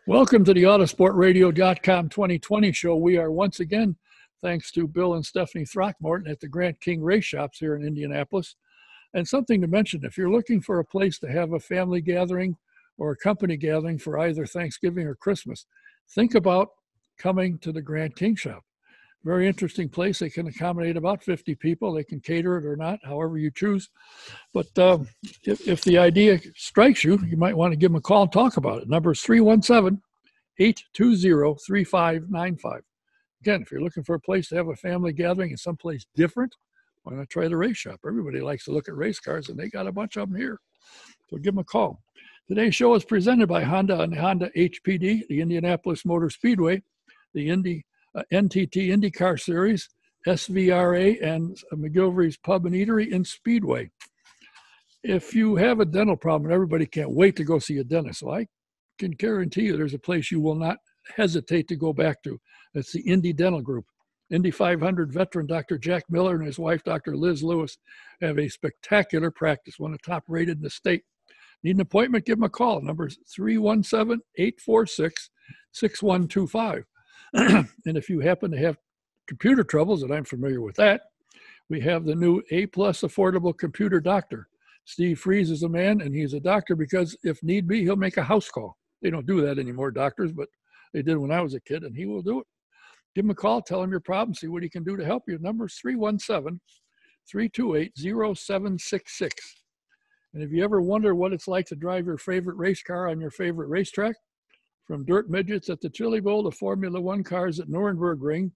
Welcome to the Autosportradio.com 2020 show. We are once again, thanks to Bill and Stephanie Throckmorton at the Grant King Race Shops here in Indianapolis. And something to mention, if you're looking for a place to have a family gathering or a company gathering for either Thanksgiving or Christmas, think about coming to the Grant King Shop. Very interesting place. They can accommodate about 50 people. They can cater it or not, however you choose. But if the idea strikes you, you might want to give them a call and talk about it. Number is 317-820-3595. Again, if you're looking for a place to have a family gathering in someplace different, why not try the race shop? Everybody likes to look at race cars, and they got a bunch of them here. So give them a call. Today's show is presented by Honda and Honda HPD, the Indianapolis Motor Speedway, the NTT IndyCar Series, SVRA, and McGilvery's Pub and Eatery in Speedway. If you have a dental problem, everybody can't wait to go see a dentist. So I can guarantee you there's a place you will not hesitate to go back to. That's the Indy Dental Group. Indy 500 veteran Dr. Jack Miller and his wife, Dr. Liz Lewis, have a spectacular practice, one of the top rated in the state. Need an appointment? Give them a call. Number is 317-846-6125. And if you happen to have computer troubles, and I'm familiar with that, we have the new A+ affordable computer doctor. Steve Freeze is a man, and he's a doctor because if need be, he'll make a house call. They don't do that anymore, doctors, but they did when I was a kid, and he will do it. Give him a call, tell him your problem, see what he can do to help you. Number is 317-328-0766. And if you ever wonder what it's like to drive your favorite race car on your favorite racetrack, from dirt midgets at the Chili Bowl to Formula One cars at Nuremberg Ring,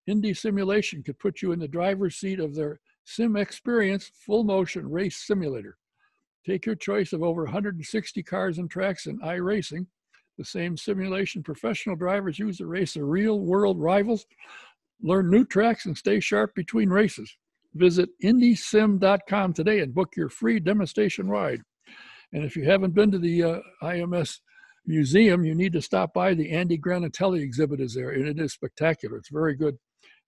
Indy Simulation could put you in the driver's seat of their Sim Experience full motion race simulator. Take your choice of over 160 cars and tracks in iRacing, the same simulation professional drivers use to race their real world rivals, learn new tracks, and stay sharp between races. Visit IndySim.com today and book your free demonstration ride. And if you haven't been to the IMS Museum, you need to stop by. The Andy Granatelli exhibit is there, and it is spectacular. It's very good.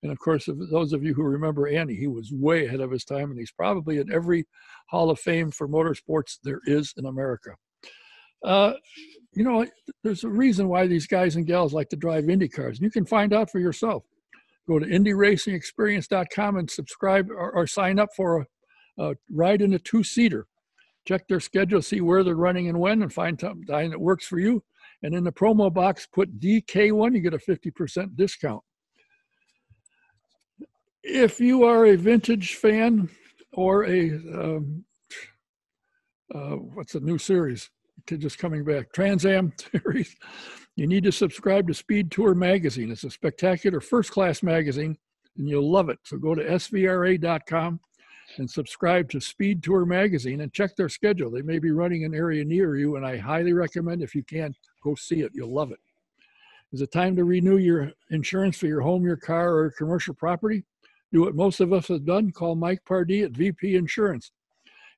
And of course, those of you who remember Andy, he was way ahead of his time, and he's probably in every Hall of Fame for motorsports there is in America. You know, there's a reason why these guys and gals like to drive Indy cars. You can find out for yourself. Go to IndyRacingExperience.com and subscribe or sign up for a ride in a two-seater. Check their schedule, see where they're running and when, and find time that works for you. And in the promo box, put DK1, you get a 50% discount. If you are a vintage fan or a, what's the new series? Just coming back, Trans Am series, you need to subscribe to Speed Tour Magazine. It's a spectacular first-class magazine, and you'll love it. So go to svra.com and subscribe to Speed Tour Magazine and check their schedule. They may be running an area near you, and I highly recommend, if you can, go see it. You'll love it. Is it time to renew your insurance for your home, your car, or commercial property? Do what most of us have done. Call Mike Pardee at VP Insurance.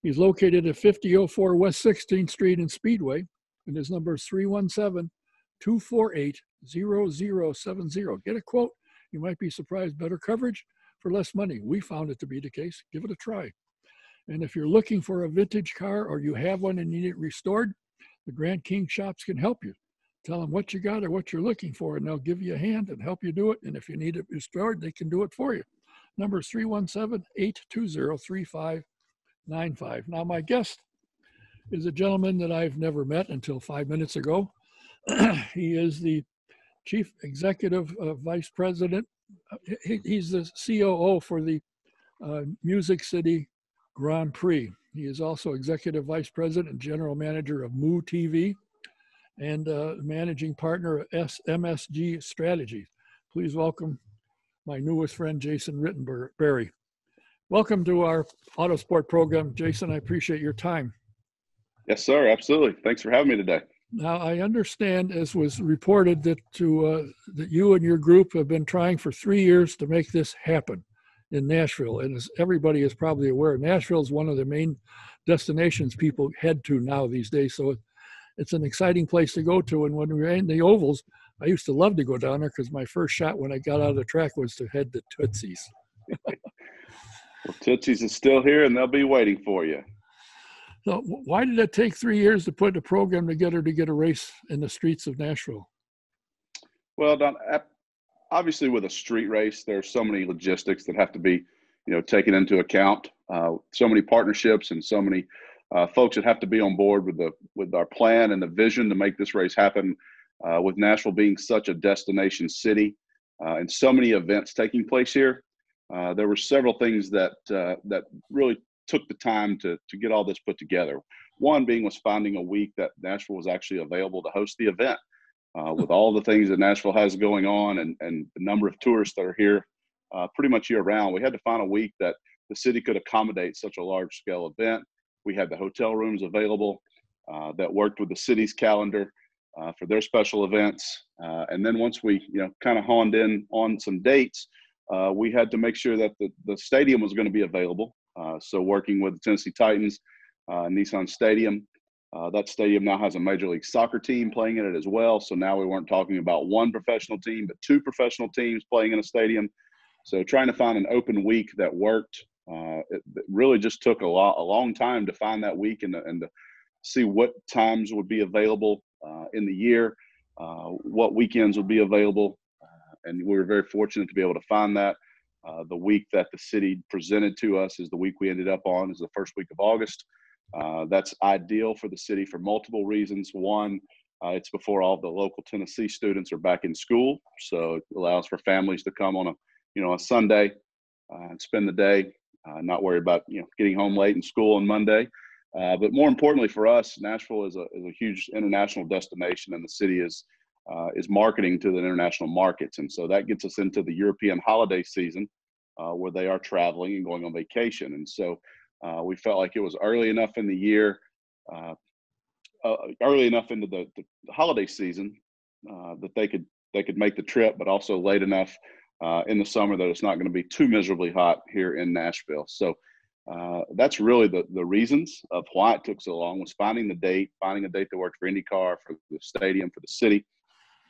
He's located at 5004 West 16th Street in Speedway, and his number is 317-248-0070. Get a quote. You might be surprised. Better coverage for less money. We found it to be the case. Give it a try. And if you're looking for a vintage car or you have one and you need it restored, the Grant King Shops can help you. Tell them what you got or what you're looking for, and they'll give you a hand and help you do it. And if you need it restored, they can do it for you. Number is 317-820-3595. Now, my guest is a gentleman that I've never met until 5 minutes ago. He is the Chief Executive Vice President. He's the COO for the Music City Grand Prix. He is also Executive Vice President and General Manager of Moo TV and Managing Partner of MSG Strategies. Please welcome my newest friend, Jason Rittenberry. Welcome to our Autosport program. Jason, I appreciate your time. Yes, sir. Absolutely. Thanks for having me today. Now, I understand, as was reported, that that you and your group have been trying for 3 years to make this happen in Nashville. And as everybody is probably aware, Nashville is one of the main destinations people head to now these days. So it's an exciting place to go to. And when we were in the ovals, I used to love to go down there because my first shot when I got out of the track was to head to Tootsie's. Well, Tootsie's is still here, and they'll be waiting for you. So why did it take 3 years to put a program together to get a race in the streets of Nashville? Well, Don, obviously with a street race, there's so many logistics that have to be, taken into account. So many partnerships and so many folks that have to be on board with our plan and the vision to make this race happen. With Nashville being such a destination city and so many events taking place here, there were several things that really took the time to get all this put together. One being was finding a week that Nashville was actually available to host the event. With all the things that Nashville has going on and the number of tourists that are here pretty much year round, we had to find a week that the city could accommodate such a large scale event. We had the hotel rooms available that worked with the city's calendar for their special events. And then once we, kind of honed in on some dates, we had to make sure that the stadium was going to be available. So working with the Tennessee Titans, Nissan Stadium, that stadium now has a Major League Soccer team playing in it as well. So now we weren't talking about one professional team, but two professional teams playing in a stadium. So trying to find an open week that worked, it really just took a long time to find that week and to see what times would be available in the year, what weekends would be available. And we were very fortunate to be able to find that. The week that the city presented to us is the week we ended up on, is the first week of August. That's ideal for the city for multiple reasons. One, it's before all the local Tennessee students are back in school, so it allows for families to come on a Sunday and spend the day, not worry about getting home late in school on Monday. But more importantly for us, Nashville is a huge international destination, and the city is marketing to the international markets, and so that gets us into the European holiday season where they are traveling and going on vacation, and so. We felt like it was early enough in the year, early enough into the holiday season that they could make the trip, but also late enough in the summer that it's not going to be too miserably hot here in Nashville. So that's really the reasons of why it took so long, was finding a date that worked for IndyCar, for the stadium, for the city.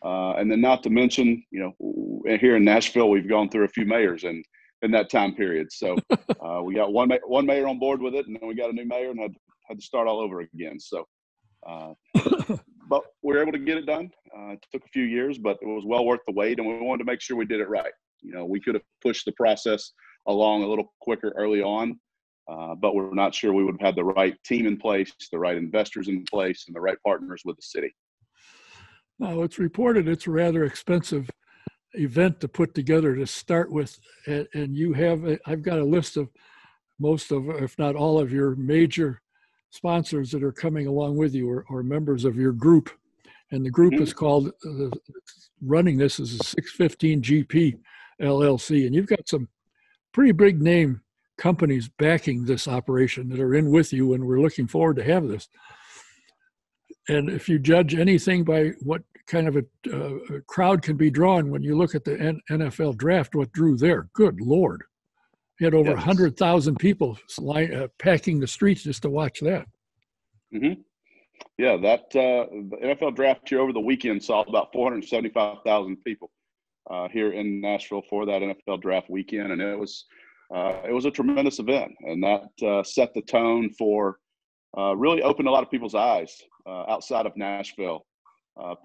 And then not to mention, here in Nashville, we've gone through a few mayors in that time period. So we got one mayor on board with it, and then we got a new mayor and had to start all over again. So, but we were able to get it done. It took a few years, but it was well worth the wait, and we wanted to make sure we did it right. We could have pushed the process along a little quicker early on, but we're not sure we would have had the right team in place, the right investors in place, and the right partners with the city. Now, it's reported it's a rather expensive event to put together to start with, and I've got a list of most of, if not all of your major sponsors that are coming along with you, or members of your group, and the group is called, running this is a 615 GP LLC, and you've got some pretty big name companies backing this operation that are in with you, and we're looking forward to have this. And if you judge anything by what kind of a crowd can be drawn when you look at the NFL draft, what drew there, good Lord. You had over 100,000 people packing the streets just to watch that. Mm-hmm. Yeah, the NFL draft here over the weekend saw about 475,000 people here in Nashville for that NFL draft weekend. And it was a tremendous event. And that set the tone for really opened a lot of people's eyes outside of Nashville.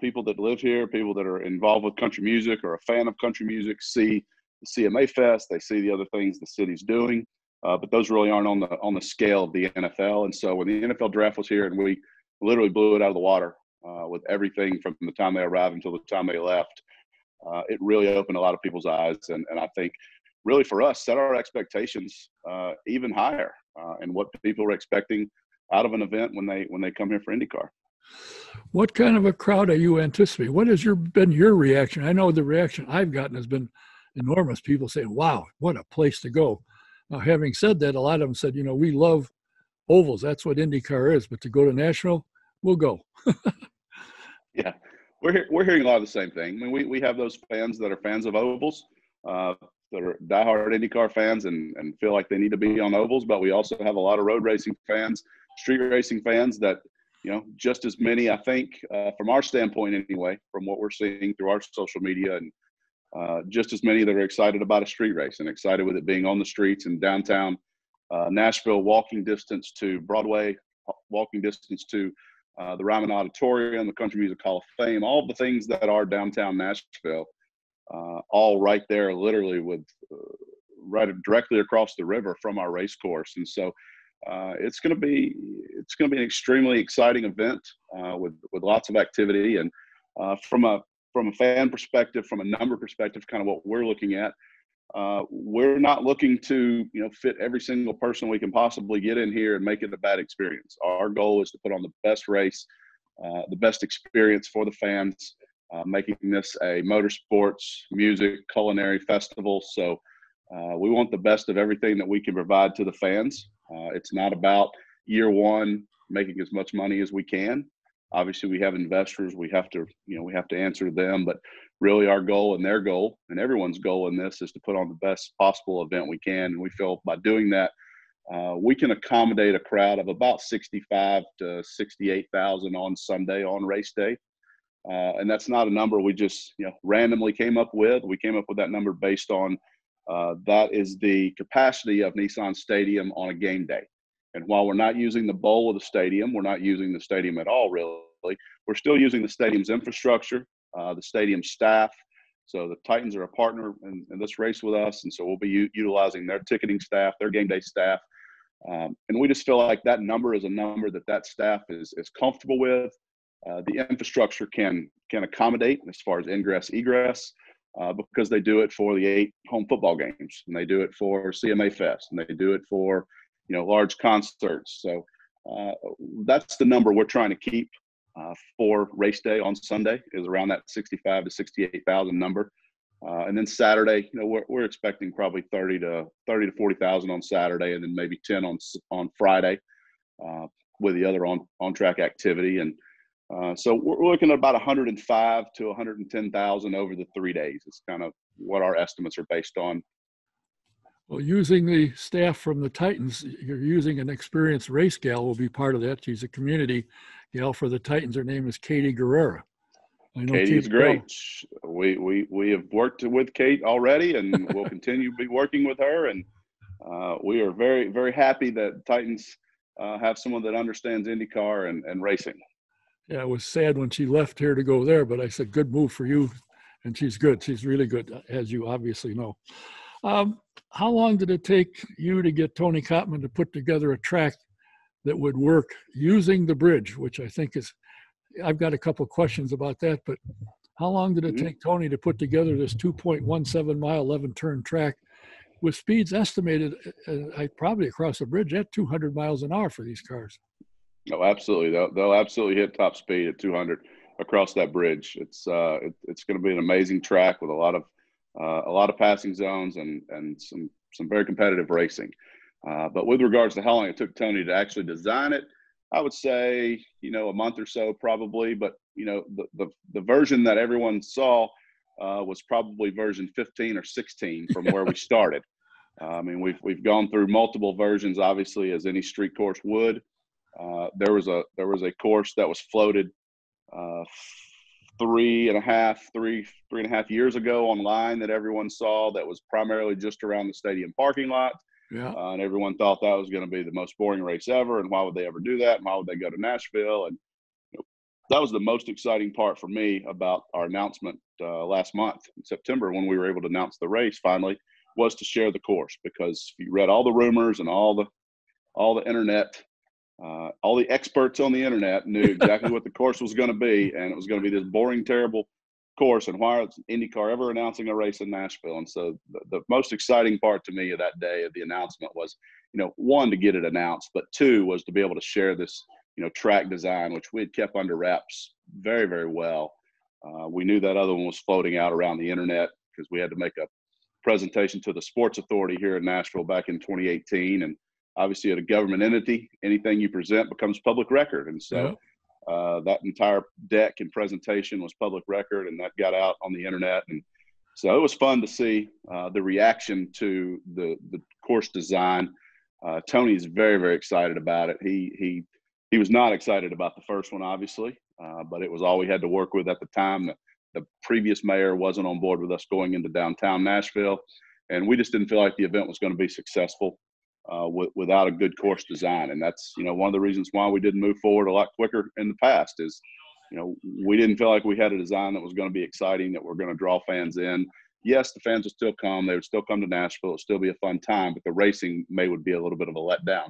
People that live here, people that are involved with country music or a fan of country music, see the CMA Fest, they see the other things the city's doing, but those really aren't on the scale of the NFL. And so when the NFL draft was here, and we literally blew it out of the water with everything from the time they arrived until the time they left, it really opened a lot of people's eyes, and I think really for us set our expectations even higher and what people were expecting out of an event when they come here for IndyCar. What kind of a crowd are you anticipating? What has been your reaction? I know the reaction I've gotten has been enormous. People saying, wow, what a place to go. Now, having said that, a lot of them said, we love ovals. That's what IndyCar is. But to go to Nashville, we'll go. Yeah, we're hearing a lot of the same thing. I mean, we have those fans that are fans of ovals, that are diehard IndyCar fans and feel like they need to be on ovals. But we also have a lot of road racing fans, street racing fans that, just as many, I think, from our standpoint anyway, from what we're seeing through our social media, and just as many that are excited about a street race and excited with it being on the streets in downtown Nashville, walking distance to Broadway, walking distance to the Ryman Auditorium, the Country Music Hall of Fame, all the things that are downtown Nashville, all right there, literally with right directly across the river from our race course. And so it's going to be an extremely exciting event with lots of activity. And from a fan perspective, from a number perspective, kind of what we're looking at, we're not looking to fit every single person we can possibly get in here and make it a bad experience. Our goal is to put on the best race, the best experience for the fans, making this a motorsports, music, culinary festival. So we want the best of everything that we can provide to the fans. It's not about year one making as much money as we can. Obviously, we have investors. We have to answer them. But really, our goal and their goal and everyone's goal in this is to put on the best possible event we can. And we feel by doing that, we can accommodate a crowd of about 65 to 68,000 on Sunday on race day. And that's not a number we just randomly came up with. We came up with that number based on that is the capacity of Nissan Stadium on a game day. And while we're not using the bowl of the stadium, we're not using the stadium at all, really. We're still using the stadium's infrastructure, the stadium staff. So the Titans are a partner in this race with us, and so we'll be utilizing their ticketing staff, their game day staff. And we just feel like that number is a number that staff is comfortable with. The infrastructure can accommodate as far as ingress, egress, because they do it for the 8 home football games, and they do it for CMA Fest, and they do it for large concerts. So that's the number we're trying to keep for race day on Sunday, is around that 65 to 68,000 number. And then Saturday, we're expecting probably 30 to 40,000 on Saturday, and then maybe 10 on Friday with the other on track activity. And so we're looking at about 105 to 110,000 over the 3 days. It's kind of what our estimates are based on. Well, using the staff from the Titans, you're using an experienced race gal will be part of that. She's a community gal for the Titans. Her name is Katie Guerrera. I know Katie's great. We have worked with Kate already, and we'll continue to be working with her. And we are very, very happy that Titans have someone that understands IndyCar and racing. Yeah, it was sad when she left here to go there, but I said, good move for you. And she's good. She's really good, as you obviously know. How long did it take you to get Tony Kottman to put together a track that would work using the bridge, which I think is, I've got a couple of questions about that, but how long did it take Tony to put together this 2.17 mile, 11 turn track with speeds estimated probably across the bridge at 200 miles an hour for these cars? Oh, absolutely. They'll absolutely hit top speed at 200 across that bridge. It's going to be an amazing track with a lot of passing zones and some very competitive racing. But with regards to how long it took Tony to actually design it, I would say, a month or so probably. But, the version that everyone saw was probably version 15 or 16 from where we started. I mean, we've gone through multiple versions, obviously, as any street course would. There was a course that was floated 3.5 years ago online that everyone saw that was primarily just around the stadium parking lot. Yeah. And everyone thought that was going to be the most boring race ever. And why would they ever do that? And why would they go to Nashville? And that was the most exciting part for me about our announcement last month in September, when we were able to announce the race finally, was to share the course. Because if you read all the rumors and all the internet, all the experts on the internet knew exactly what the course was going to be, and it was going to be this boring, terrible course. And why is IndyCar ever announcing a race in Nashville? And so the most exciting part to me of that day of the announcement was, one, to get it announced, but two, was to be able to share this, track design, which we had kept under wraps very, very well. We knew that other one was floating out around the internet because we had to make a presentation to the sports authority here in Nashville back in 2018. And obviously, at a government entity, anything you present becomes public record. And so that entire deck and presentation was public record, and that got out on the internet. And so it was fun to see the reaction to the course design. Tony's very, very excited about it. He was not excited about the first one, obviously, but it was all we had to work with at the time. The previous mayor wasn't on board with us going into downtown Nashville, and we just didn't feel like the event was going to be successful without a good course design. And that's, one of the reasons why we didn't move forward a lot quicker in the past is, we didn't feel like we had a design that was going to be exciting, that we're going to draw fans in. Yes, the fans would still come. They would still come to Nashville. It would still be a fun time, but the racing would be a little bit of a letdown.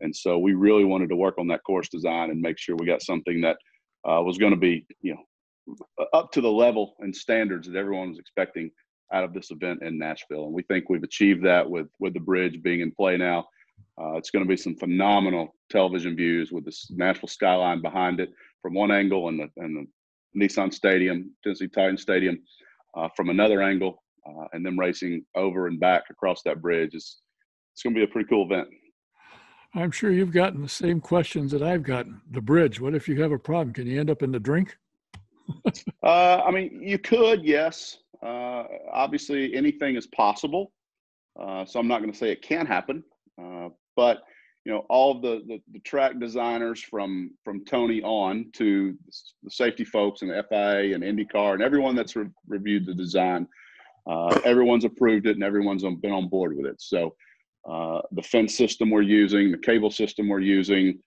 And so we really wanted to work on that course design and make sure we got something that was going to be, up to the level and standards that everyone was expecting out of this event in Nashville. And we think we've achieved that with the bridge being in play now. It's going to be some phenomenal television views with the Nashville skyline behind it from one angle, and the Nissan Stadium, Tennessee Titan Stadium, from another angle, and then racing over and back across that bridge. It's going to be a pretty cool event. I'm sure you've gotten the same questions that I've gotten. The bridge, what if you have a problem? Can you end up in the drink? You could, yes. Obviously, anything is possible. So I'm not going to say it can happen. But all of the track designers from Tony on to the safety folks and the FIA and IndyCar and everyone that's reviewed the design, everyone's approved it and everyone's been on board with it. So the fence system we're using, the cable system we're using,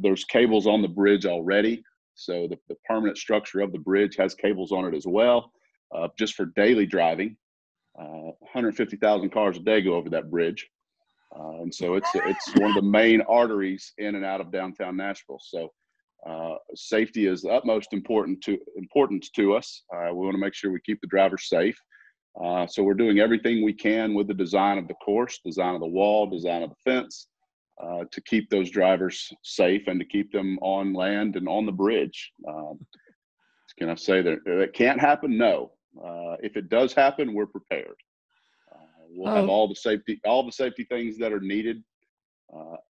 there's cables on the bridge already. So the permanent structure of the bridge has cables on it as well, just for daily driving. 150,000 cars a day go over that bridge. And so it's one of the main arteries in and out of downtown Nashville. So safety is the utmost importance to us. We want to make sure we keep the drivers safe. So we're doing everything we can with the design of the course, design of the wall, design of the fence, to keep those drivers safe and to keep them on land and on the bridge. Can I say that can't happen? No. If it does happen, we're prepared. We'll have all the safety things that are needed,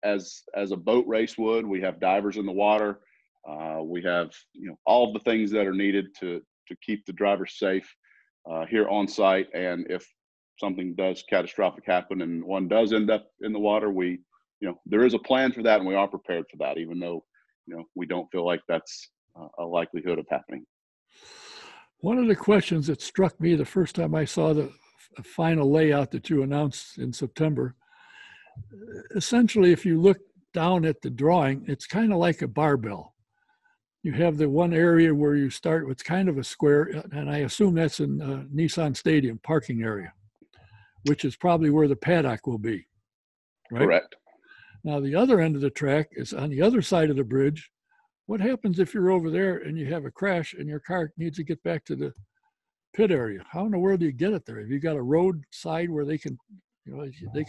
as a boat race would. We have divers in the water. We have all of the things that are needed to keep the drivers safe here on site. And if something does catastrophic happen and one does end up in the water, there is a plan for that, and we are prepared for that, even though we don't feel like that's a likelihood of happening. One of the questions that struck me the first time I saw the final layout that you announced in September, essentially, if you look down at the drawing, it's kind of like a barbell. You have the one area where you start with kind of a square, and I assume that's in Nissan Stadium parking area, which is probably where the paddock will be, right? Correct. Now, the other end of the track is on the other side of the bridge. What happens if you're over there and you have a crash and your car needs to get back to the pit area? How in the world do you get it there? Have you got a road side where they can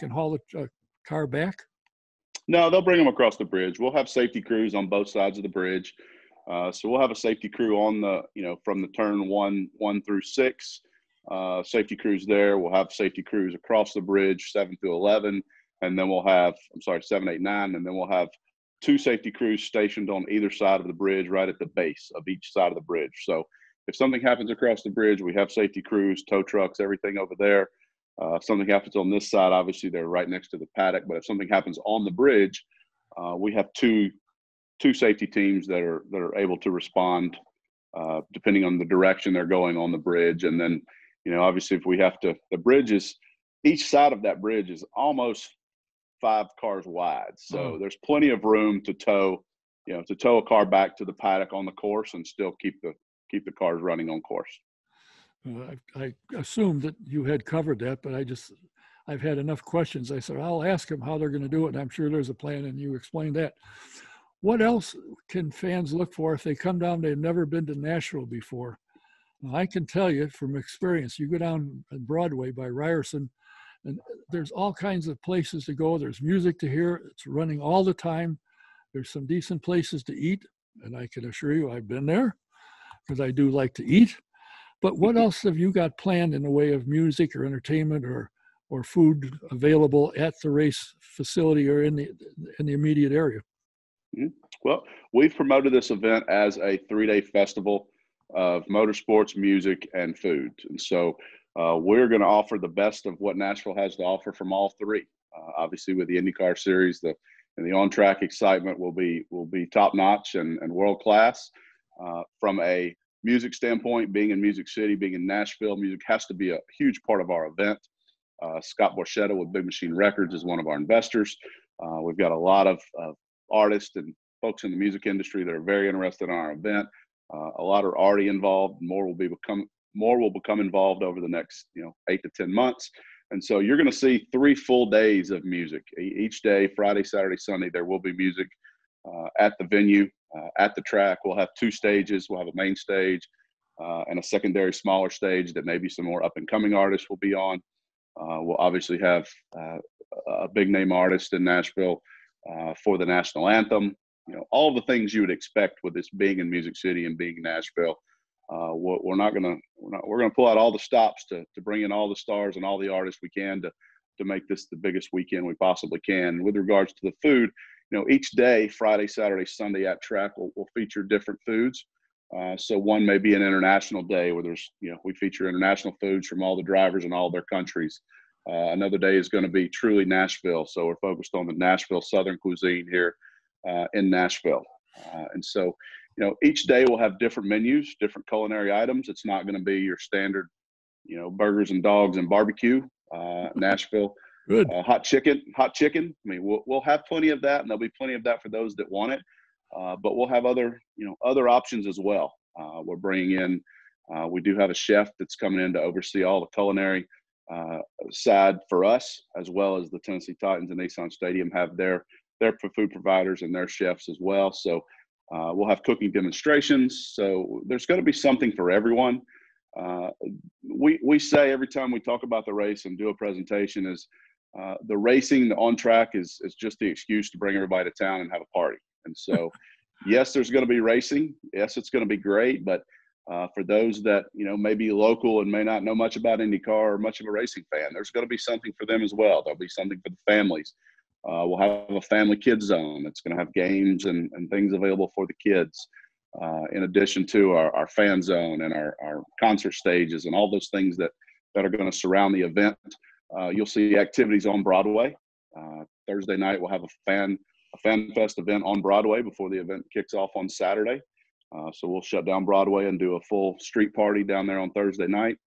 haul the car back? No, they'll bring them across the bridge. We'll have safety crews on both sides of the bridge. So we'll have a safety crew on from the turn 1 through 6, safety crews there. We'll have safety crews across the bridge, 7 through 11. And then we'll have, 7, 8, 9. And then we'll have 2 safety crews stationed on either side of the bridge, right at the base of each side of the bridge. So if something happens across the bridge, we have safety crews, tow trucks, everything over there. If something happens on this side, obviously they're right next to the paddock. But if something happens on the bridge, we have two safety teams that are able to respond depending on the direction they're going on the bridge. And then, obviously if we have to, each side of that bridge is almost 5 cars wide. So there's plenty of room to tow a car back to the paddock on the course and still keep the cars running on course. I assumed that you had covered that, but I've had enough questions. I said, I'll ask them how they're going to do it. And I'm sure there's a plan, and you explained that. What else can fans look for if they come down? They've never been to Nashville before. Now, I can tell you from experience, you go down on Broadway by Ryerson, and there's all kinds of places to go. There's music to hear. It's running all the time. There's some decent places to eat, and I can assure you I've been there because I do like to eat. But what else have you got planned in the way of music or entertainment or food available at the race facility or in the immediate area? Well, we've promoted this event as a 3-day festival of motorsports, music, and food. And so we're going to offer the best of what Nashville has to offer from all 3. Obviously, with the IndyCar series, and the on-track excitement will be top-notch and world-class. From a music standpoint, being in Music City, being in Nashville, music has to be a huge part of our event. Scott Borchetta with Big Machine Records is one of our investors. We've got a lot of artists and folks in the music industry that are very interested in our event. A lot are already involved. More will become involved over the next 8 to 10 months. And so you're going to see 3 full days of music. Each day, Friday, Saturday, Sunday, there will be music at the venue, at the track. We'll have 2 stages. We'll have a main stage and a secondary smaller stage that maybe some more up-and-coming artists will be on. We'll obviously have a big-name artist in Nashville for the national anthem. All the things you would expect with this being in Music City and being in Nashville. We're going to pull out all the stops to bring in all the stars and all the artists we can to make this the biggest weekend we possibly can. With regards to the food, each day, Friday, Saturday, Sunday at track, we'll feature different foods. So one may be an international day where there's, we feature international foods from all the drivers in all their countries. Another day is going to be truly Nashville. So we're focused on the Nashville Southern cuisine here in Nashville. And so, each day will have different menus, different culinary items. It's not going to be your standard, burgers and dogs and barbecue. Nashville, Good. Hot chicken. I mean, we'll have plenty of that, and there'll be plenty of that for those that want it. But we'll have other options as well. We're bringing in, we do have a chef that's coming in to oversee all the culinary side for us, as well as the Tennessee Titans and Nissan Stadium have their food providers and their chefs as well. So we'll have cooking demonstrations. So there's going to be something for everyone. We say every time we talk about the race and do a presentation is the racing, the on track is just the excuse to bring everybody to town and have a party. And so, yes, there's going to be racing. Yes, it's going to be great. But for those that, may be local and may not know much about IndyCar or much of a racing fan, there's going to be something for them as well. There'll be something for the families. We'll have a family kids zone that's going to have games and things available for the kids, in addition to our fan zone and our concert stages and all those things that are going to surround the event. You'll see activities on Broadway. Thursday night, we'll have a fan fest event on Broadway before the event kicks off on Saturday. So we'll shut down Broadway and do a full street party down there on Thursday night.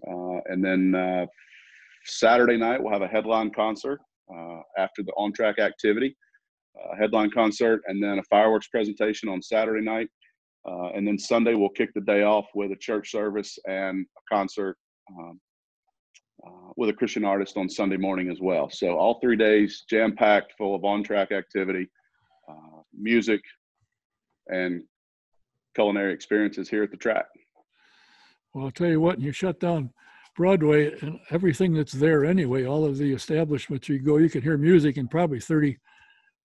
And then Saturday night, we'll have a headline concert after the on-track activity, headline concert, and then a fireworks presentation on Saturday night. And then Sunday, we'll kick the day off with a church service and a concert with a Christian artist on Sunday morning as well. So all 3 days jam-packed, full of on-track activity, music, and culinary experiences here at the track. Well, I'll tell you what, you shut down Broadway and everything that's there anyway, all of the establishments you go, you can hear music in probably 30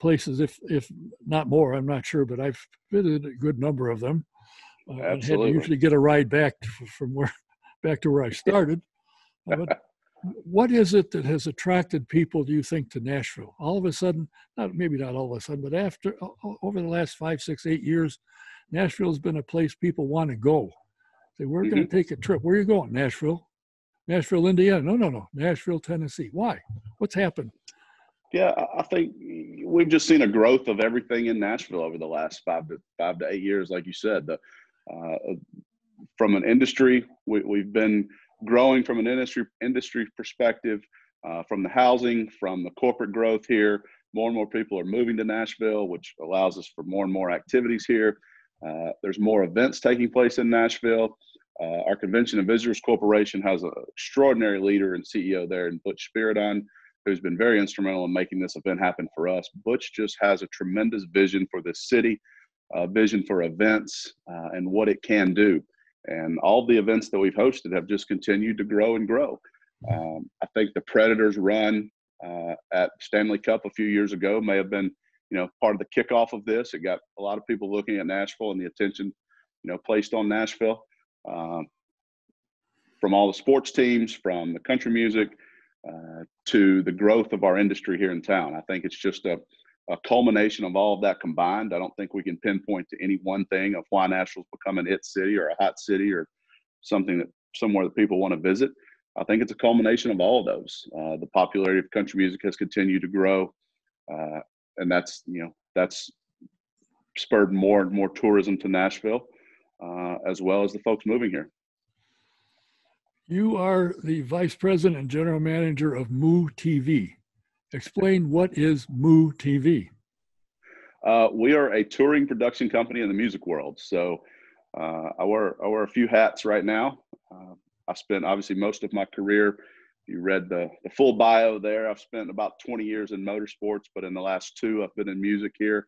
places, if not more. I'm not sure, but I've visited a good number of them. And had to usually get a ride back back to where I started. But what is it that has attracted people, do you think, to Nashville? All of a sudden, maybe not all of a sudden, but over the last 5, 6, 8 years, Nashville's been a place people want to go. Say, we're going to take a trip. Where are you going? Nashville, Indiana. No. Nashville, Tennessee. Why? What's happened? Yeah, I think we've just seen a growth of everything in Nashville over the last 5 to 8 years, like you said. From an industry, we've been growing from an industry perspective, from the housing, from the corporate growth here. More and more people are moving to Nashville, which allows us for more and more activities here. There's more events taking place in Nashville. Our Convention and Visitors Corporation has an extraordinary leader and CEO there in Butch Spiridon, who's been very instrumental in making this event happen for us. Butch just has a tremendous vision for this city, vision for events, and what it can do. And all the events that we've hosted have just continued to grow and grow. I think the Predators run at Stanley Cup a few years ago may have been, part of the kickoff of this. It got a lot of people looking at Nashville and the attention, placed on Nashville, from all the sports teams, from the country music, to the growth of our industry here in town. I think it's just a culmination of all of that combined. I don't think we can pinpoint to any one thing of why Nashville's become an it city or a hot city or somewhere that people want to visit. I think it's a culmination of all of those. The popularity of country music has continued to grow, and that's spurred more and more tourism to Nashville, as well as the folks moving here. You are the Vice President and General Manager of Moo TV. Explain what is Moo TV. We are a touring production company in the music world. So I wear a few hats right now. I spent obviously most of my career, you read the full bio there. I've spent about 20 years in motorsports, but in the last 2, I've been in music here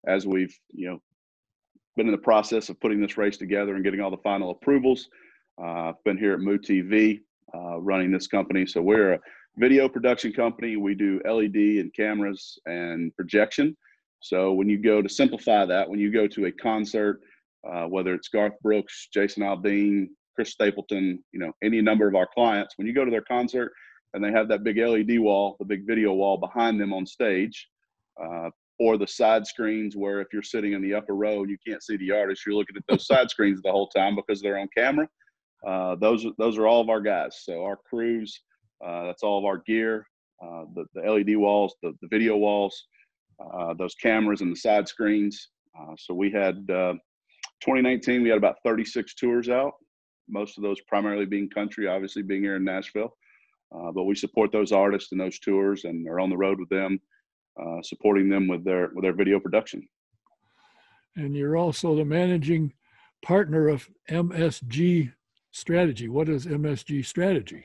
as we've, been in the process of putting this race together and getting all the final approvals. I've been here at Moo TV running this company. So we're a video production company. We do LED and cameras and projection. So when you go to simplify that, when you go to a concert, whether it's Garth Brooks, Jason Aldean, Chris Stapleton, any number of our clients, when you go to their concert and they have that big LED wall, the big video wall behind them on stage, or the side screens where if you're sitting in the upper row and you can't see the artist, you're looking at those side screens the whole time because they're on camera. Those are all of our guys. So our crews, that's all of our gear, the LED walls, the video walls, those cameras and the side screens. So we had 2019, we had about 36 tours out, most of those primarily being country, obviously being here in Nashville. But we support those artists and those tours and are on the road with them, supporting them with their video production. And you're also the managing partner of MSG Strategy. What is MSG Strategy?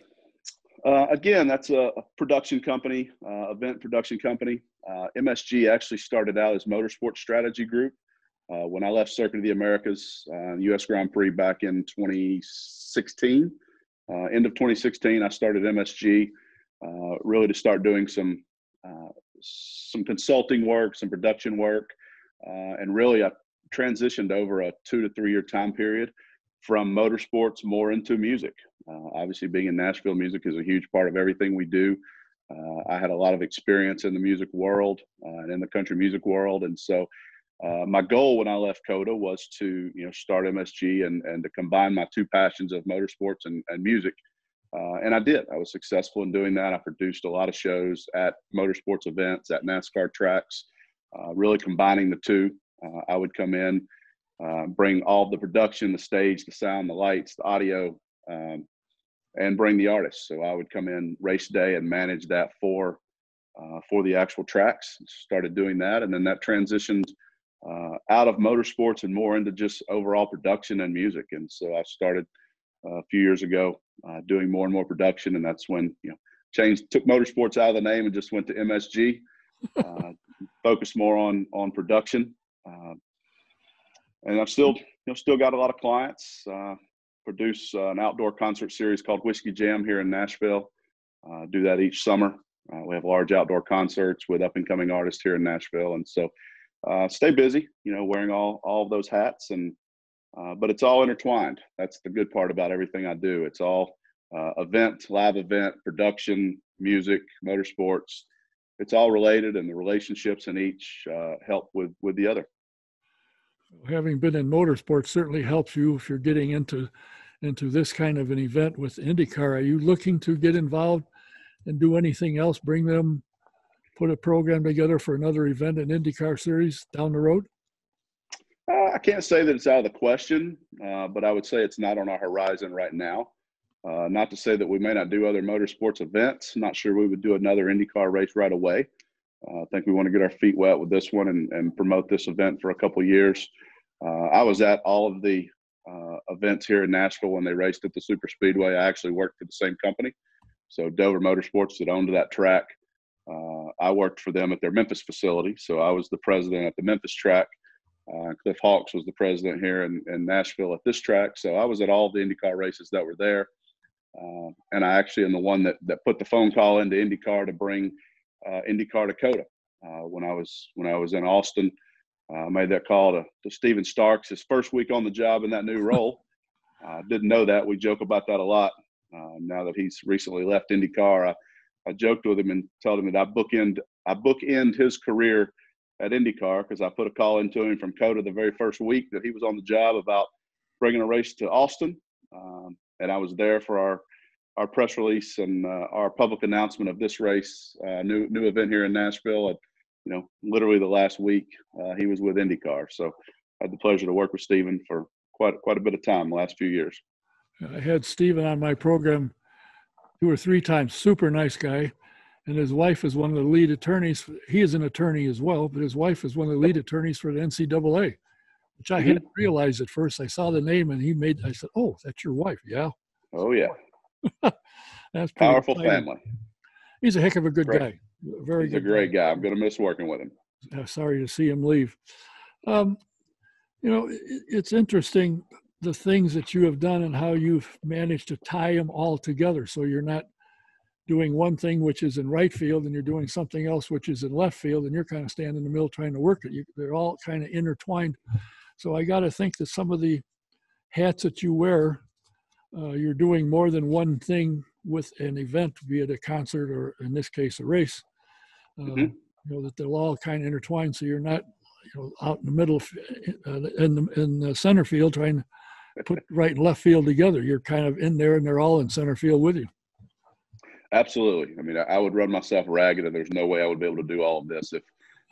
Again, that's a production company, event production company. MSG actually started out as Motorsports Strategy Group. When I left Circuit of the Americas, U.S. Grand Prix back in 2016, end of 2016, I started MSG really to start doing some consulting work, some production work, and really I transitioned over a 2 to 3 year time period from motorsports more into music. Obviously, being in Nashville, music is a huge part of everything we do. I had a lot of experience in the music world and in the country music world, and so my goal when I left COTA was to start MSG and to combine my 2 passions of motorsports and music. And I did. I was successful in doing that. I produced a lot of shows at motorsports events, at NASCAR tracks, really combining the 2. I would come in, bring all the production, the stage, the sound, the lights, the audio, and bring the artists. So I would come in race day and manage that for the actual tracks. Started doing that, and then that transitioned out of motorsports and more into just overall production and music. And so I started a few years ago doing more and more production, and that's when took motorsports out of the name and just went to MSG, focused more on production. And I've still got a lot of clients. Produce an outdoor concert series called Whiskey Jam here in Nashville. Do that each summer. We have large outdoor concerts with up and coming artists here in Nashville, and so stay busy. Wearing all of those hats, and but it's all intertwined. That's the good part about everything I do. It's all live event, production, music, motorsports. It's all related, and the relationships in each help with the other. Having been in motorsports certainly helps you if you're getting into this kind of an event with IndyCar. Are you looking to get involved and do anything else, put a program together for another event, an IndyCar series down the road? I can't say that it's out of the question, but I would say it's not on our horizon right now. Not to say that we may not do other motorsports events. I'm not sure we would do another IndyCar race right away. I think we want to get our feet wet with this one and promote this event for a couple of years. I was at all of the events here in Nashville when they raced at the Super Speedway. I actually worked for the same company. So Dover Motorsports that owned that track. I worked for them at their Memphis facility. So I was the president at the Memphis track. Cliff Hawks was the president here in Nashville at this track. So I was at all the IndyCar races that were there. And I actually am the one that put the phone call into IndyCar to bring IndyCar to COTA. When I was in Austin, made that call to Steven Starks, his first week on the job in that new role. Didn't know that. We joke about that a lot. Now that he's recently left IndyCar, I joked with him and told him that I bookend his career at IndyCar because I put a call into him from COTA the very first week that he was on the job about bringing a race to Austin. And I was there for our press release and our public announcement of this race, new event here in Nashville. And, literally the last week he was with IndyCar. So I had the pleasure to work with Steven for quite a bit of time the last few years. I had Steven on my program 2 or 3 times, super nice guy. And his wife is one of the lead attorneys. He is an attorney as well, but his wife is one of the lead attorneys for the NCAA, which I hadn't realized at first. I saw the name and I said, "Oh, that's your wife." Yeah. Oh, yeah. That's powerful exciting. family. He's a heck of a good guy. He's a great guy. I'm going to miss working with him. Sorry to see him leave. It's interesting the things that you have done and how you've managed to tie them all together. So you're not doing one thing which is in right field and you're doing something else which is in left field, and you're kind of standing in the middle trying to work it. They're all kind of intertwined. So I got to think that some of the hats that you wear, you're doing more than one thing with an event, be it a concert or in this case a race. That they'll all kind of intertwine. So you're not, out in the middle, in the center field trying to put right and left field together. You're kind of in there, and they're all in center field with you. Absolutely. I mean, I would run myself ragged, and there's no way I would be able to do all of this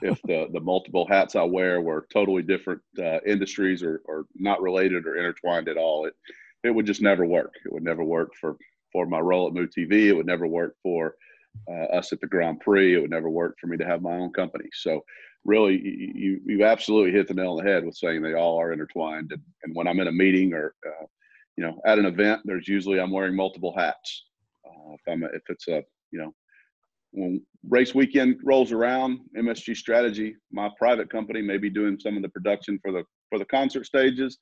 if the multiple hats I wear were totally different industries or not related or intertwined at all. It would just never work. It would never work for my role at MoTV. It would never work for us at the Grand Prix. It would never work for me to have my own company. So really, you absolutely hit the nail on the head with saying they all are intertwined. And when I'm in a meeting or at an event, there's usually I'm wearing multiple hats. If it's when race weekend rolls around, MSG Strategy, my private company, may be doing some of the production for the concert stages,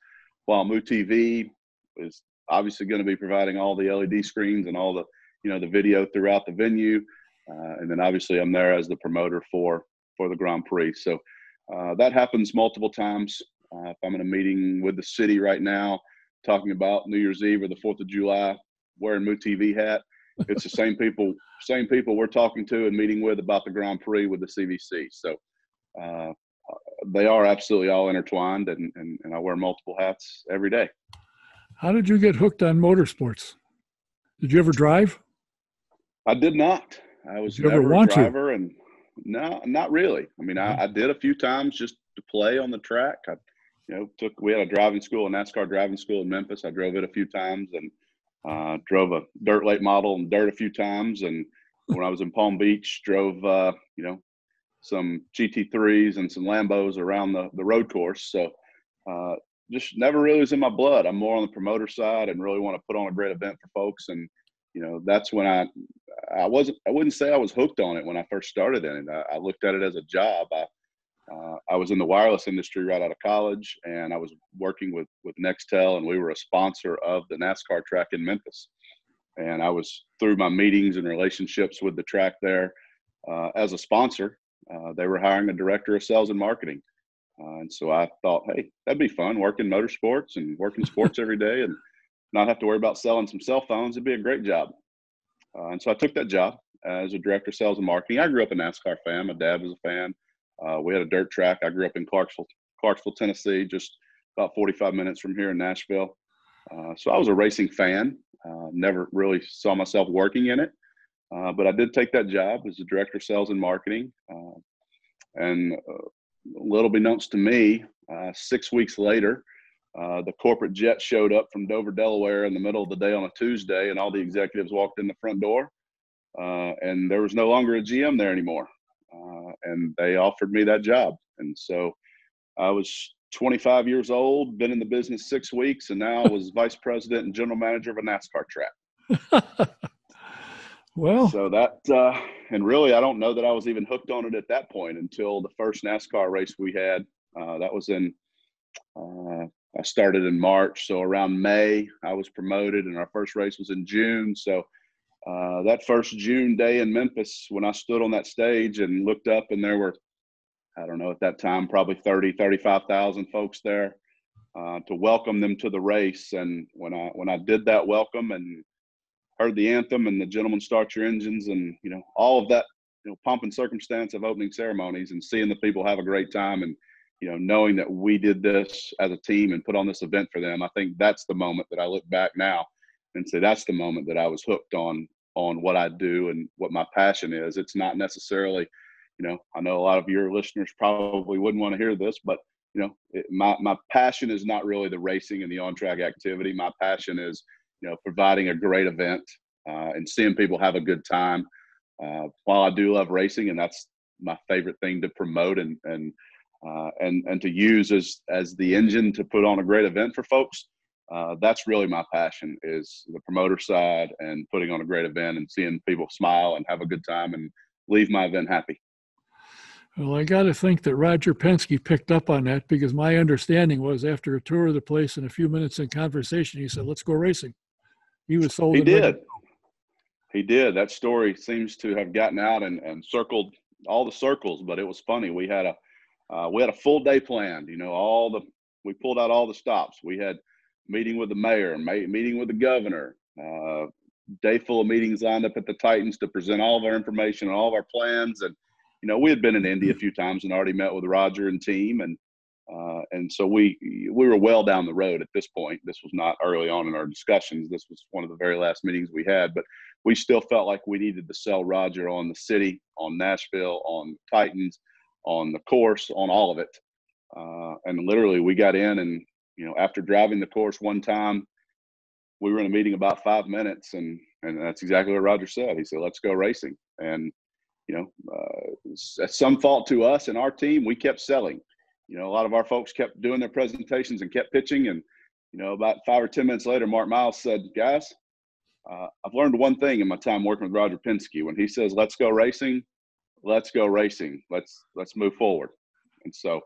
while MoTV is obviously going to be providing all the LED screens and all the the video throughout the venue, and then obviously I'm there as the promoter for the Grand Prix. So that happens multiple times. If I'm in a meeting with the city right now, talking about New Year's Eve or the 4th of July, wearing MoTV hat, it's the same people we're talking to and meeting with about the Grand Prix with the CVC. So they are absolutely all intertwined, and I wear multiple hats every day. How did you get hooked on motorsports? Did you ever drive? I did not. I was never a driver, and no, not really. I mean, I did a few times just to play on the track. We had a driving school, a NASCAR driving school in Memphis. I drove it a few times and drove a dirt late model and dirt a few times. And when I was in Palm Beach, drove, some GT3s and some Lambos around the road course. So just never really was in my blood. I'm more on the promoter side and really want to put on a great event for folks. And, that's when I wouldn't say I was hooked on it when I first started in it. I looked at it as a job. I was in the wireless industry right out of college, and I was working with Nextel, and we were a sponsor of the NASCAR track in Memphis. And I was, through my meetings and relationships with the track there, as a sponsor, they were hiring a director of sales and marketing. And so I thought, hey, that'd be fun, working motorsports and working sports every day and not have to worry about selling some cell phones. It'd be a great job. And so I took that job as a director of sales and marketing. I grew up a NASCAR fan. My dad was a fan. We had a dirt track. I grew up in Clarksville, Tennessee, just about 45 minutes from here in Nashville. So I was a racing fan. Never really saw myself working in it. But I did take that job as a director of sales and marketing. And little beknownst to me, 6 weeks later, the corporate jet showed up from Dover, Delaware in the middle of the day on a Tuesday, and all the executives walked in the front door, and there was no longer a GM there anymore. And they offered me that job. And so I was 25 years old, been in the business 6 weeks, and now I was vice president and general manager of a NASCAR track. Well, so that, and really, I don't know that I was even hooked on it at that point until the first NASCAR race we had. That was I started in March. So around May, I was promoted, and our first race was in June. So that first June day in Memphis, when I stood on that stage and looked up, and there were, I don't know, at that time, probably 35,000 folks there to welcome them to the race. And when I did that welcome and heard the anthem and the gentlemen start your engines and, all of that, pomp and circumstance of opening ceremonies and seeing the people have a great time and, knowing that we did this as a team and put on this event for them, I think that's the moment that I look back now and say that's the moment that I was hooked on what I do and what my passion is. It's not necessarily, I know a lot of your listeners probably wouldn't want to hear this, but, my passion is not really the racing and the on-track activity. My passion is providing a great event and seeing people have a good time. While I do love racing, and that's my favorite thing to promote and to use as the engine to put on a great event for folks. That's really my passion, is the promoter side and putting on a great event and seeing people smile and have a good time and leave my event happy. Well, I got to think that Roger Penske picked up on that, because my understanding was after a tour of the place and a few minutes in conversation, he said, "Let's go racing." He was sold. He did. He did. That story seems to have gotten out and circled all the circles, but it was funny. We had a full day planned. We pulled out all the stops. We had meeting with the mayor, meeting with the governor, day full of meetings lined up at the Titans to present all of our information and all of our plans. And we had been in Indy a few times and already met with Roger and team, and so we were well down the road at this point. This was not early on in our discussions. This was one of the very last meetings we had, but we still felt like we needed to sell Roger on the city, on Nashville, on Titans, on the course, on all of it. And literally we got in and, after driving the course one time, we were in a meeting about 5 minutes, and that's exactly what Roger said. He said, "Let's go racing." And, at some fault to us and our team, we kept selling. A lot of our folks kept doing their presentations and kept pitching. And, about 5 or 10 minutes later, Mark Miles said, "Guys, I've learned one thing in my time working with Roger Penske. When he says, 'Let's go racing,' let's go racing. Let's move forward." And so,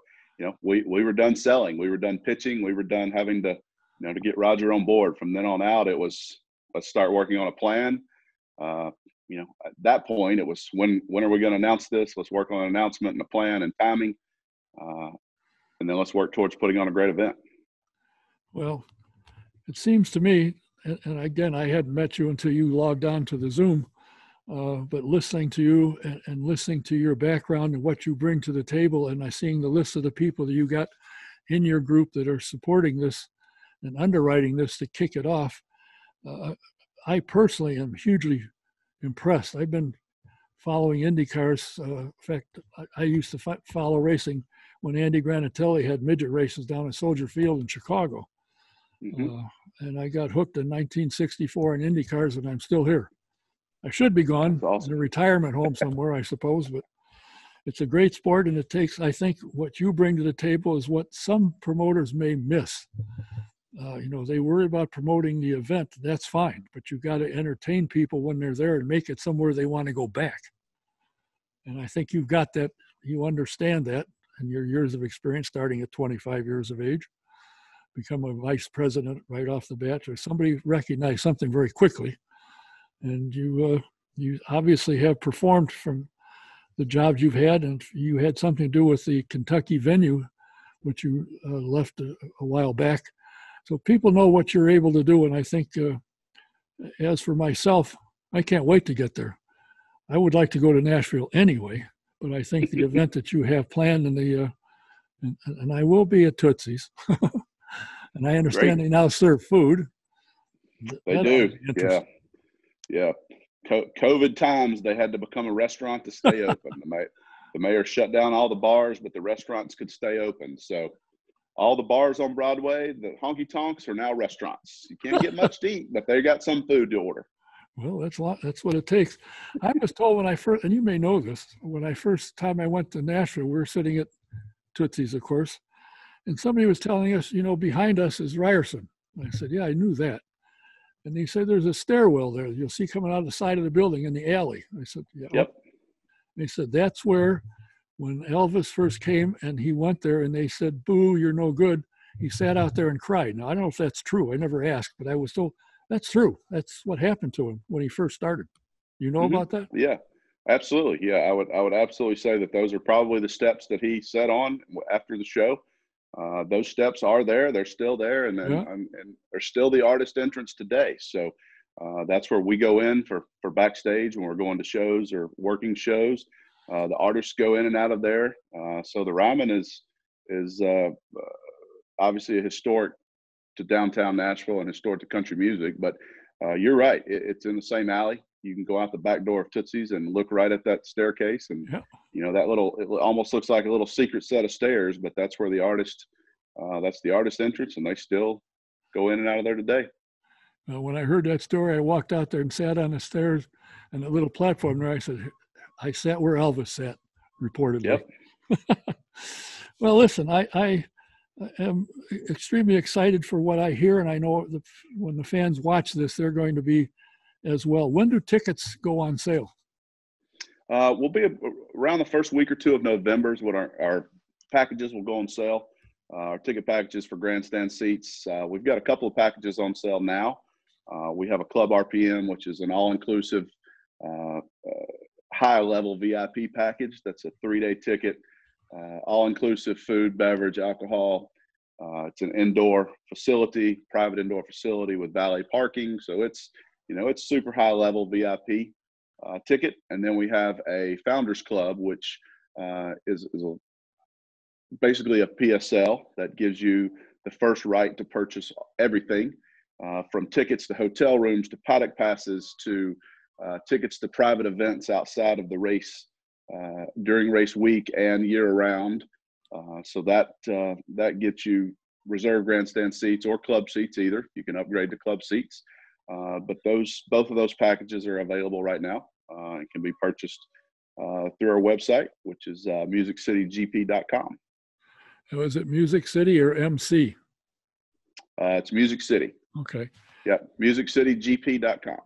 we were done selling. We were done pitching. We were done having to, to get Roger on board. From then on out, it was, let's start working on a plan. At that point, it was, when are we going to announce this? Let's work on an announcement and a plan and timing. And then let's work towards putting on a great event. Well, it seems to me, and again, I hadn't met you until you logged on to the Zoom, but listening to you and listening to your background and what you bring to the table, and I seeing the list of the people that you got in your group that are supporting this and underwriting this to kick it off, I personally am hugely impressed. I've been following IndyCars. In fact, I used to follow racing when Andy Granatelli had midget races down at Soldier Field in Chicago. Mm-hmm. And I got hooked in 1964 in IndyCars, and I'm still here. I should be gone. That's awesome. In a retirement home somewhere, I suppose, but it's a great sport, and it takes, I think, what you bring to the table is what some promoters may miss. They worry about promoting the event. That's fine, but you got to entertain people when they're there and make it somewhere they want to go back. And I think you've got that. You understand that in your years of experience, starting at 25 years of age, become a vice president right off the bat, or somebody recognized something very quickly. And you obviously have performed from the jobs you've had, and you had something to do with the Kentucky venue, which you left a while back. So people know what you're able to do. And I think as for myself, I can't wait to get there. I would like to go to Nashville anyway, but I think the event that you have planned and I will be at Tootsie's. And I understand Great. They now serve food. They do. Yeah. COVID times, they had to become a restaurant to stay open. The mayor shut down all the bars, but the restaurants could stay open. So all the bars on Broadway, the honky tonks, are now restaurants. You can't get much to eat, but they got some food to order. Well, that's what it takes. I was told when I first, and you may know this, when I first time I went to Nashville, we were sitting at Tootsie's, of course, and somebody was telling us, behind us is Ryerson. And I said, yeah, I knew that. And he said, there's a stairwell there you'll see coming out of the side of the building in the alley. I said, yeah. Yep. They said, that's where, when Elvis first came and he went there and they said, boo, you're no good, he sat out there and cried. Now, I don't know if that's true. I never asked, but I was told that's true. That's what happened to him when he first started. You know about that? Yeah, absolutely. Yeah, I would absolutely say that those are probably the steps that he set on after the show. Those steps are there. They're still there. And then and they're still the artist entrance today. So that's where we go in for backstage when we're going to shows or working shows. The artists go in and out of there. So the Ryman is obviously a historic to downtown Nashville and historic to country music. But you're right. It's in the same alley. You can go out the back door of Tootsie's and look right at that staircase. And, that it almost looks like a little secret set of stairs, but that's where that's the artist entrance, and they still go in and out of there today. When I heard that story, I walked out there and sat on the stairs and the little platform there. I said, I sat where Elvis sat, reportedly. Yep. Well, listen, I am extremely excited for what I hear, and I know when the fans watch this, they're going to be as well. When do tickets go on sale? We'll be around the first week or two of November is when our packages will go on sale. Our ticket packages for grandstand seats. We've got a couple of packages on sale now. We have a Club RPM, which is an all-inclusive high-level VIP package. That's a 3-day ticket, all-inclusive food, beverage, alcohol. It's an indoor facility, private indoor facility with valet parking. So it's super high-level VIP ticket. And then we have a Founders Club, which is basically a PSL that gives you the first right to purchase everything from tickets to hotel rooms to paddock passes to tickets to private events outside of the race during race week and year round. So that gets you reserved grandstand seats or club seats either. You can upgrade to club seats. But both of those packages are available right now and can be purchased through our website, which is musiccitygp.com. Is it Music City or MC? It's Music City. Okay. Yeah, musiccitygp.com.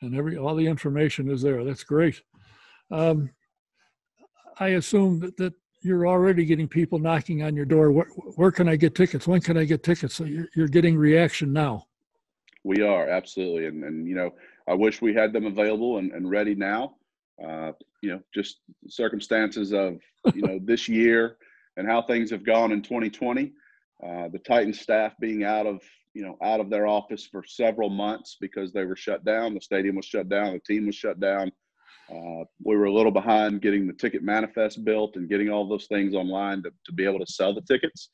And all the information is there. That's great. I assume that you're already getting people knocking on your door. Where can I get tickets? When can I get tickets? So you're getting reaction now. We are, absolutely. And I wish we had them available and ready now. Just circumstances of, this year and how things have gone in 2020. The Titans staff being out of their office for several months because they were shut down. The stadium was shut down. The team was shut down. We were a little behind getting the ticket manifest built and getting all those things online to be able to sell the tickets.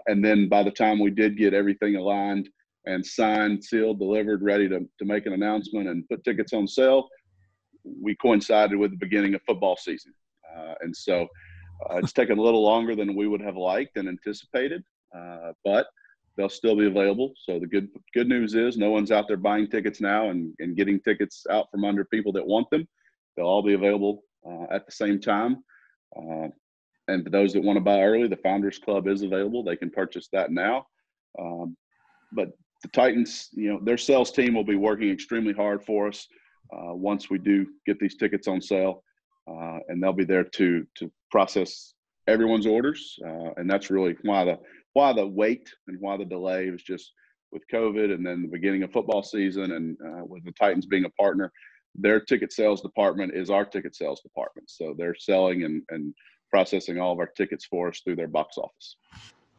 And then by the time we did get everything aligned and signed, sealed, delivered, ready to make an announcement and put tickets on sale, we coincided with the beginning of football season. And so it's taken a little longer than we would have liked and anticipated, but they'll still be available. So the good news is no one's out there buying tickets now and getting tickets out from under people that want them. They'll all be available at the same time. And for those that want to buy early, the Founders Club is available. They can purchase that now. But the Titans, their sales team will be working extremely hard for us once we do get these tickets on sale. And they'll be there to process everyone's orders. And that's really why the wait and why the delay was just with COVID and then the beginning of football season and with the Titans being a partner. Their ticket sales department is our ticket sales department. So they're selling and processing all of our tickets for us through their box office.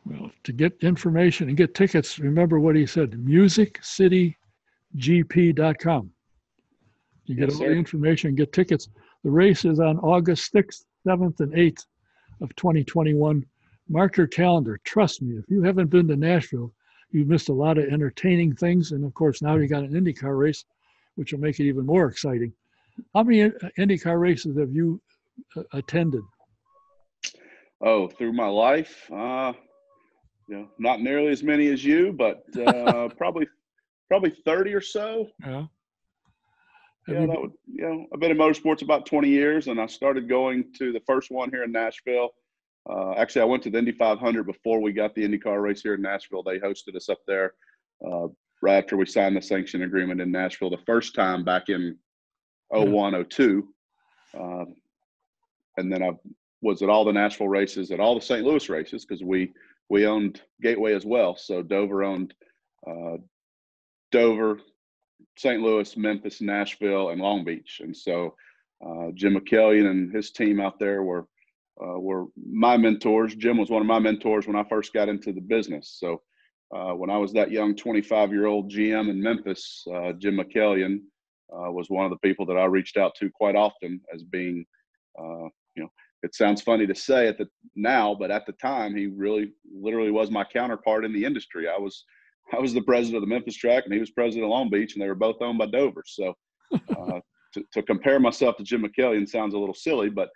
Well, to get information and get tickets, remember what he said, musiccitygp.com. You get all the information and get tickets. The race is on August 6th, 7th, and 8th of 2021. Mark your calendar. Trust me, if you haven't been to Nashville, you've missed a lot of entertaining things. And, of course, now you got an IndyCar race, which will make it even more exciting. How many IndyCar races have you attended? Oh, through my life, not nearly as many as you, but probably 30 or so. Yeah. I've been in motorsports about 20 years, and I started going to the first one here in Nashville. Actually, I went to the Indy 500 before we got the IndyCar race here in Nashville. They hosted us up there right after we signed the sanction agreement in Nashville the first time back in 01, 02. And then I was at all the Nashville races, at all the St. Louis races, because we owned Gateway as well. So Dover owned Dover, St. Louis, Memphis, Nashville, and Long Beach. And so Jim McKellion and his team out there were my mentors. Jim was one of my mentors when I first got into the business. So when I was that young 25-year-old GM in Memphis, Jim McKellion was one of the people that I reached out to quite often as being, it sounds funny to say now, but at the time, he really literally was my counterpart in the industry. I was the president of the Memphis track, and he was president of Long Beach, and they were both owned by Dover. So to compare myself to Jim McKellion sounds a little silly, but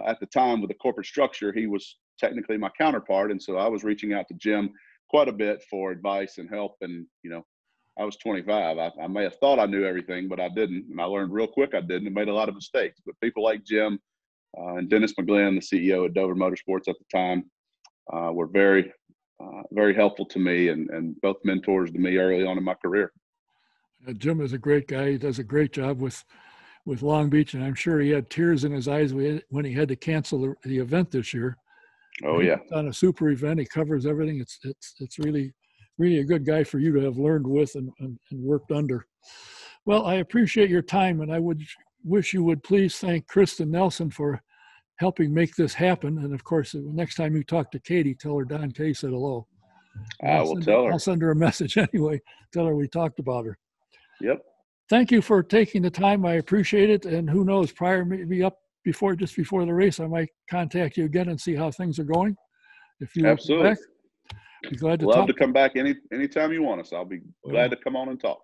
at the time with the corporate structure, he was technically my counterpart. And so I was reaching out to Jim quite a bit for advice and help and, I was 25. I may have thought I knew everything, but I didn't. And I learned real quick I didn't and made a lot of mistakes. But people like Jim and Dennis McGlynn, the CEO at Dover Motorsports at the time, were very, very helpful to me and both mentors to me early on in my career. Jim is a great guy. He does a great job with Long Beach, and I'm sure he had tears in his eyes when he had to cancel the event this year. Oh, yeah. He's on a super event. He covers everything. It's really, really a good guy for you to have learned with and worked under. Well, I appreciate your time, and I would wish you would please thank Kristen Nelson for helping make this happen. And of course, the next time you talk to Katie, tell her Don Kay said hello. I will tell her. I'll send her a message anyway. Tell her we talked about her. Yep. Thank you for taking the time. I appreciate it. And who knows, maybe just before the race, I might contact you again and see how things are going. If you absolutely, back, be glad to love to come back anytime you want us. I'll be glad to come on and talk.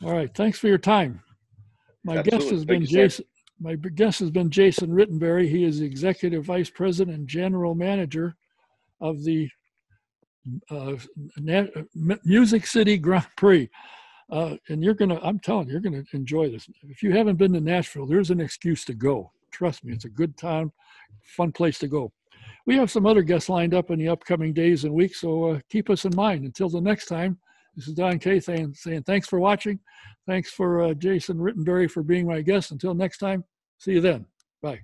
All right. Thanks for your time. My guest has been Jason. My guest has been Jason Rittenberry. He is the Executive Vice President and General Manager of the Music City Grand Prix. And I'm telling you, you're going to enjoy this. If you haven't been to Nashville, there's an excuse to go. Trust me, it's a good town, fun place to go. We have some other guests lined up in the upcoming days and weeks, so keep us in mind. Until the next time, this is Don Kay saying thanks for watching. Thanks for Jason Rittenberry for being my guest. Until next time, see you then. Bye.